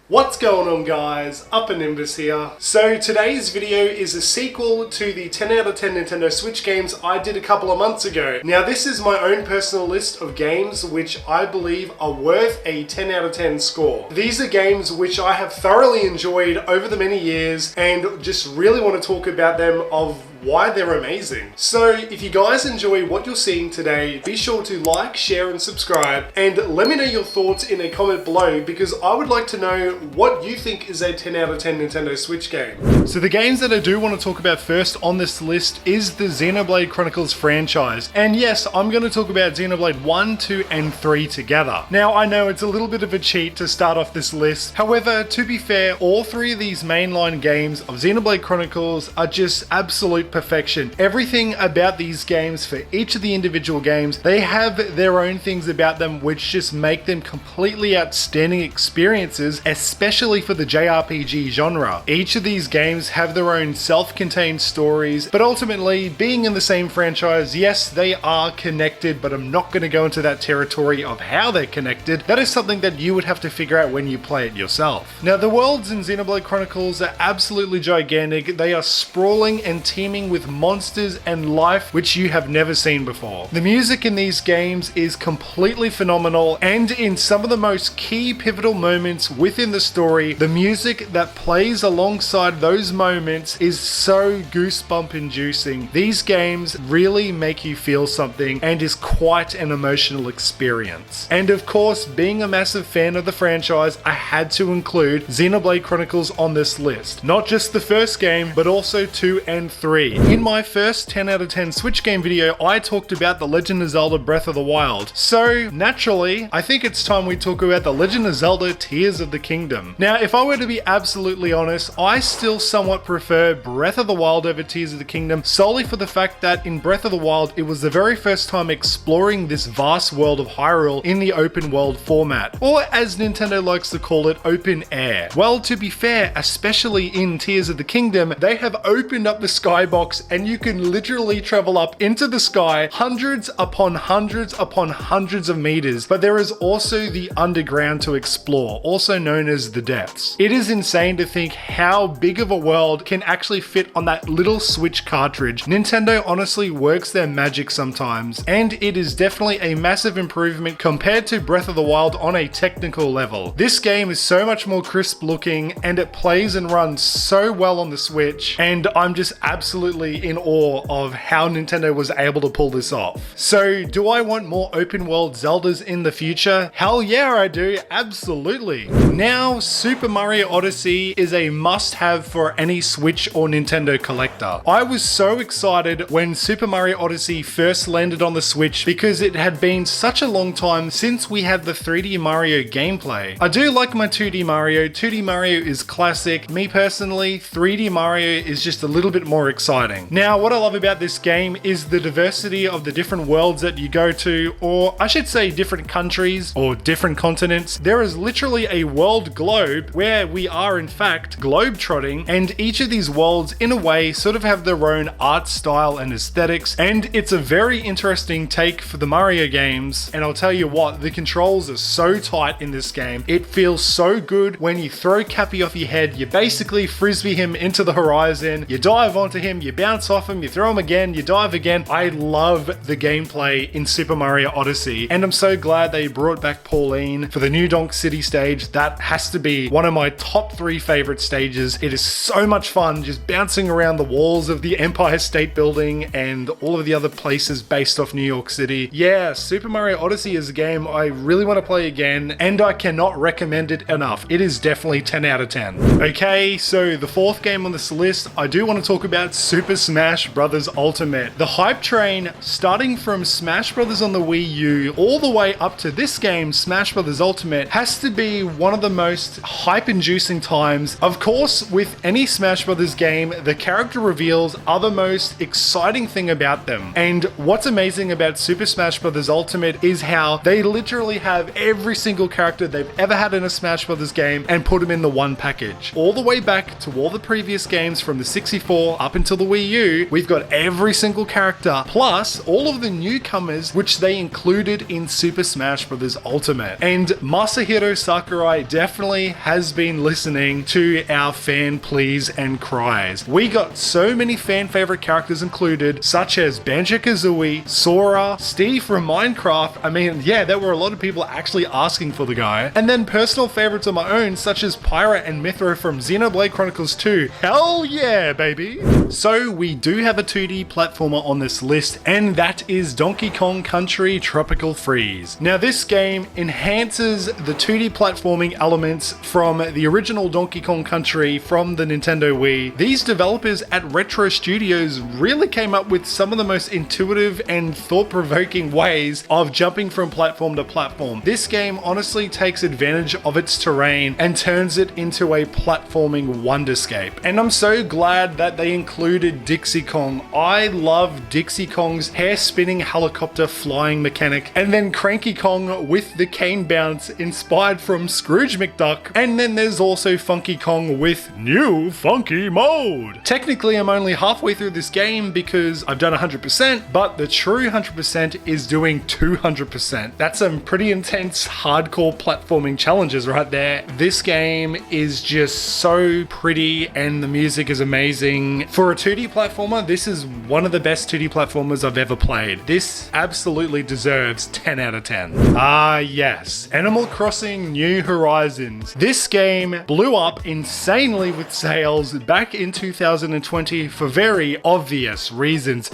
What's going on, guys? Upper Nimbus here. So today's video is a sequel to the 10 out of 10 Nintendo Switch games I did a couple of months ago. Now this is my own personal list of games which I believe are worth a 10 out of 10 score. These are games which I have thoroughly enjoyed over the many years and just really want to talk about them of why they're amazing. So if you guys enjoy what you're seeing today, be sure to like, share and subscribe, and let me know your thoughts in a comment below because I would like to know what you think is a 10 out of 10 Nintendo Switch game. So the games that I do want to talk about first on this list is the Xenoblade Chronicles franchise. And yes, I'm going to talk about Xenoblade 1, 2 and 3 together. Now I know it's a little bit of a cheat to start off this list. However, to be fair, all three of these mainline games of Xenoblade Chronicles are just absolute perfection. Everything about these games, for each of the individual games, they have their own things about them which just make them completely outstanding experiences, especially for the JRPG genre. Each of these games have their own self-contained stories, but ultimately, being in the same franchise, yes, they are connected, but I'm not going to go into that territory of how they're connected. That is something that you would have to figure out when you play it yourself. Now, the worlds in Xenoblade Chronicles are absolutely gigantic. They are sprawling and teeming with monsters and life which you have never seen before. The music in these games is completely phenomenal, and in some of the most key pivotal moments within the story, the music that plays alongside those moments is so goosebump inducing. These games really make you feel something and is quite an emotional experience. And of course, being a massive fan of the franchise, I had to include Xenoblade Chronicles on this list. Not just the first game, but also 2 and 3. In my first 10 out of 10 Switch game video, I talked about The Legend of Zelda Breath of the Wild. So naturally, I think it's time we talk about The Legend of Zelda Tears of the Kingdom. Now, if I were to be absolutely honest, I still somewhat prefer Breath of the Wild over Tears of the Kingdom, solely for the fact that in Breath of the Wild, it was the very first time exploring this vast world of Hyrule in the open world format, or as Nintendo likes to call it, open air. Well, to be fair, especially in Tears of the Kingdom, they have opened up the skybox and you can literally travel up into the sky hundreds upon hundreds upon hundreds of meters, but there is also the underground to explore, also known as the depths. It is insane to think how big of a world can actually fit on that little Switch cartridge. Nintendo honestly works their magic sometimes, and it is definitely a massive improvement compared to Breath of the Wild on a technical level. This game is so much more crisp looking and it plays and runs so well on the Switch, and I'm just absolutely in awe of how Nintendo was able to pull this off. So, do I want more open world Zeldas in the future? Hell yeah, I do, absolutely. Now, Super Mario Odyssey is a must-have for any Switch or Nintendo collector. I was so excited when Super Mario Odyssey first landed on the Switch because it had been such a long time since we had the 3D Mario gameplay. I do like my 2D Mario. 2D Mario is classic. Me personally, 3D Mario is just a little bit more exciting. Now, what I love about this game is the diversity of the different worlds that you go to, or I should say different countries or different continents. There is literally a world globe where we are in fact globe-trotting, and each of these worlds in a way sort of have their own art style and aesthetics, and it's a very interesting take for the Mario games. And I'll tell you what, the controls are so tight in this game. It feels so good when you throw Cappy off your head, you basically frisbee him into the horizon, you dive onto him, you bounce off him, you throw him again, you dive again. I love the gameplay in Super Mario Odyssey, and I'm so glad they brought back Pauline for the New Donk City stage. That has to be one of my top 3 favorite stages. It is so much fun just bouncing around the walls of the Empire State Building and all of the other places based off New York City. Yeah, Super Mario Odyssey is a game I really want to play again, and I cannot recommend it enough. It is definitely 10 out of 10. Okay, so the 4th game on this list, I do want to talk about Super Smash Bros. Ultimate. The hype train, starting from Smash Bros. On the Wii U all the way up to this game, Smash Bros. Ultimate, has to be one of the most hype-inducing times. Of course, with any Smash Bros. Game, the character reveals are the most exciting thing about them. And what's amazing about Super Smash Bros. Ultimate is how they literally have every single character they've ever had in a Smash Bros. Game and put them in the one package. All the way back to all the previous games from the 64 up until the Wii U, we've got every single character, plus all of the newcomers which they included in Super Smash Bros. Ultimate. And Masahiro Sakurai definitely has been listening to our fan pleas and cries. We got so many fan favorite characters included, such as Banjo-Kazooie, Sora, Steve from Minecraft. I mean, yeah, there were a lot of people actually asking for the guy. And then personal favorites of my own, such as Pyra and Mythra from Xenoblade Chronicles 2. Hell yeah, baby! So we do have a 2D platformer on this list, and that is Donkey Kong Country Tropical Freeze. Now this game enhances the 2D platforming elements from the original Donkey Kong Country from the Nintendo Wii. These developers at Retro Studios really came up with some of the most intuitive and thought-provoking ways of jumping from platform to platform. This game honestly takes advantage of its terrain and turns it into a platforming wonderscape. And I'm so glad that they included Dixie Kong. I love Dixie Kong's hair-spinning helicopter flying mechanic, and then Cranky Kong with the cane bounce inspired from Scrooge McDuck, and then there's also Funky Kong with new funky mode. Technically, I'm only halfway through this game because I've done 100%, but the true 100% is doing 200%. That's some pretty intense, hardcore platforming challenges right there. This game is just so pretty and the music is amazing. For a 2D platformer, this is one of the best 2D platformers I've ever played. This absolutely deserves 10 out of 10. Ah yes, Animal Crossing New Horizons. This game blew up insanely with sales back in 2020 for very obvious reasons.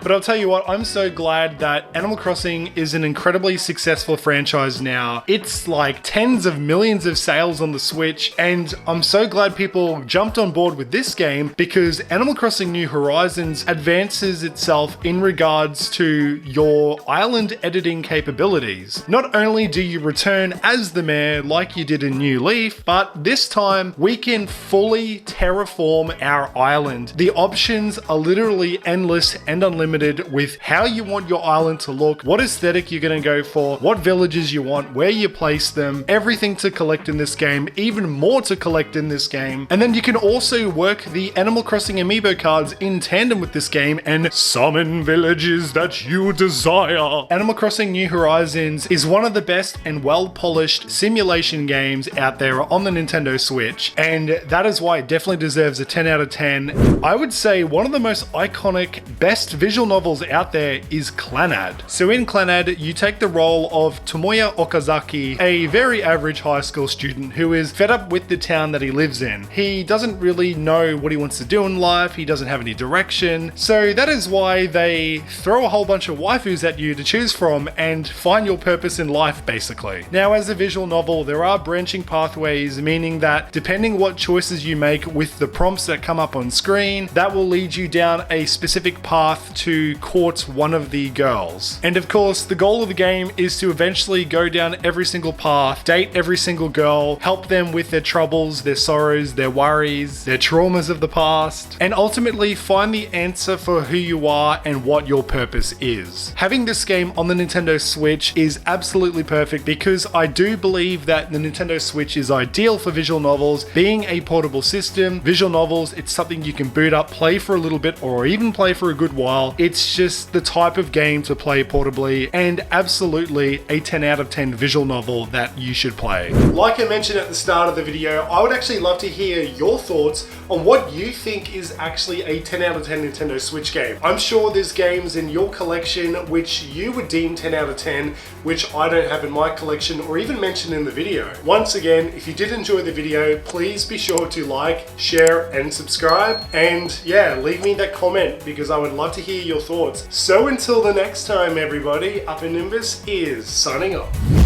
But I'll tell you what, I'm so glad that Animal Crossing is an incredibly successful franchise now. It's like tens of millions of sales on the Switch, and I'm so glad people jumped on board with this game because Animal Crossing New Horizons advances itself in regards to your island editing capabilities. Not only do you return as the mayor like you did in New Leaf, but this time we can fully terraform our island. The options are literally endless and unlimited with how you want your island to look, what aesthetic you're going to go for, what villages you want, where you place them, everything to collect in this game, even more to collect in this game. And then you can also work the Animal Crossing amiibo cards in tandem with this game and summon villages that you desire. Animal Crossing New Horizons is one of the best and well-polished simulation games out there on the Nintendo Switch, and that is why it definitely deserves a 10 out of 10. I would say one of the most iconic, best visual novels out there is Clannad. So in Clannad, you take the role of Tomoya Okazaki, a very average high school student who is fed up with the town that he lives in. He doesn't really know what he wants to do in life, he doesn't have any direction, so that is why they throw a whole bunch of waifus at you to choose from and find your purpose in life, basically. Now, as a visual novel, there are branching pathways, meaning that depending what choices you make with the prompts that come up on screen, that will lead you down a specific path to court one of the girls. And of course, the goal of the game is to eventually go down every single path, date every single girl, help them with their troubles, their sorrows, their worries, their traumas of the past, and ultimately find the answer for who you are and what your purpose is. Having this game on the Nintendo Switch is absolutely perfect because I do believe that the Nintendo Switch is ideal for visual novels. Being a portable system, visual novels, it's something you can boot up, play for a little bit, or even play for a good while. It's just the type of game to play portably, and absolutely a 10 out of 10 visual novel that you should play. Like I mentioned at the start of the video, I would actually love to hear your thoughts on what you think is actually a 10 out of 10 Nintendo Switch game. I'm sure there's games in your collection which you would deem 10 out of 10, which I don't have in my collection or even mentioned in the video. Once again, if you did enjoy the video, please be sure to like, share, and subscribe. And yeah, leave me that comment because I would love to hear your thoughts. So until the next time, everybody, Upper Nimbus is signing off.